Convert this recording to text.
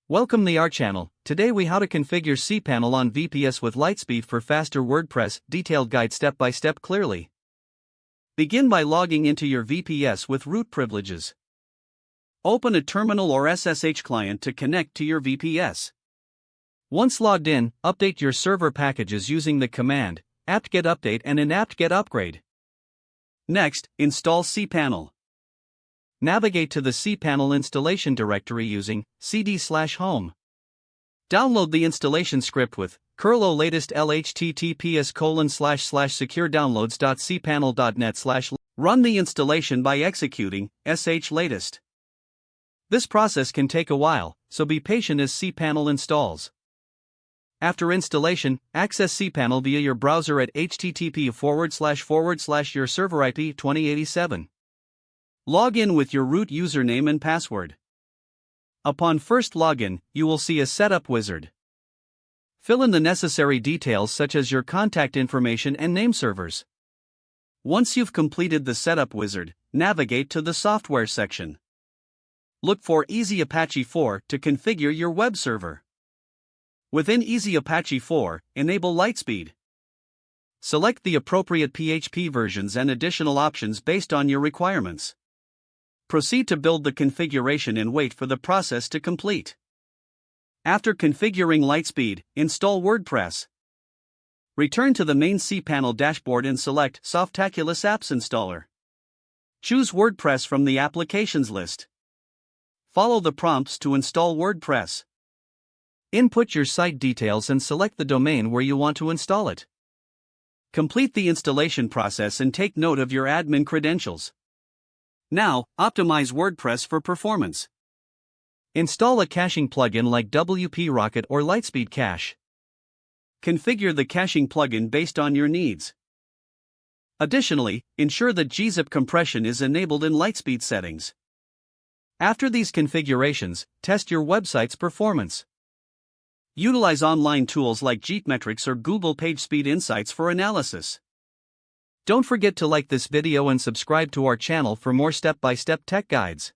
Welcome to our channel. Today we how to configure cPanel on VPS with LiteSpeed for faster WordPress, detailed guide step by step clearly. Begin by logging into your VPS with root privileges. Open a terminal or SSH client to connect to your VPS. Once logged in, update your server packages using the command apt-get update and an apt-get upgrade. Next, install cPanel. Navigate to the cPanel installation directory using cd/home. Download the installation script with curl latest https://securedownloads.cpanel.net/ Run the installation by executing sh-latest. This process can take a while, so be patient as cPanel installs. After installation, access cPanel via your browser at http:// your server IP 2087. Log in with your root username and password. Upon first login, you will see a setup wizard. Fill in the necessary details such as your contact information and name servers. Once you've completed the setup wizard, navigate to the software section. Look for Easy Apache 4 to configure your web server. Within Easy Apache 4, enable LiteSpeed. Select the appropriate PHP versions and additional options based on your requirements. Proceed to build the configuration and wait for the process to complete. After configuring LiteSpeed, install WordPress. Return to the main cPanel dashboard and select Softaculous Apps Installer. Choose WordPress from the applications list. Follow the prompts to install WordPress. Input your site details and select the domain where you want to install it. Complete the installation process and take note of your admin credentials. Now, optimize WordPress for performance. Install a caching plugin like WP Rocket or LiteSpeed Cache. Configure the caching plugin based on your needs. Additionally, ensure that gzip compression is enabled in LiteSpeed settings. After these configurations, test your website's performance. Utilize online tools like Geekmetrics or Google PageSpeed Insights for analysis. Don't forget to like this video and subscribe to our channel for more step-by-step tech guides.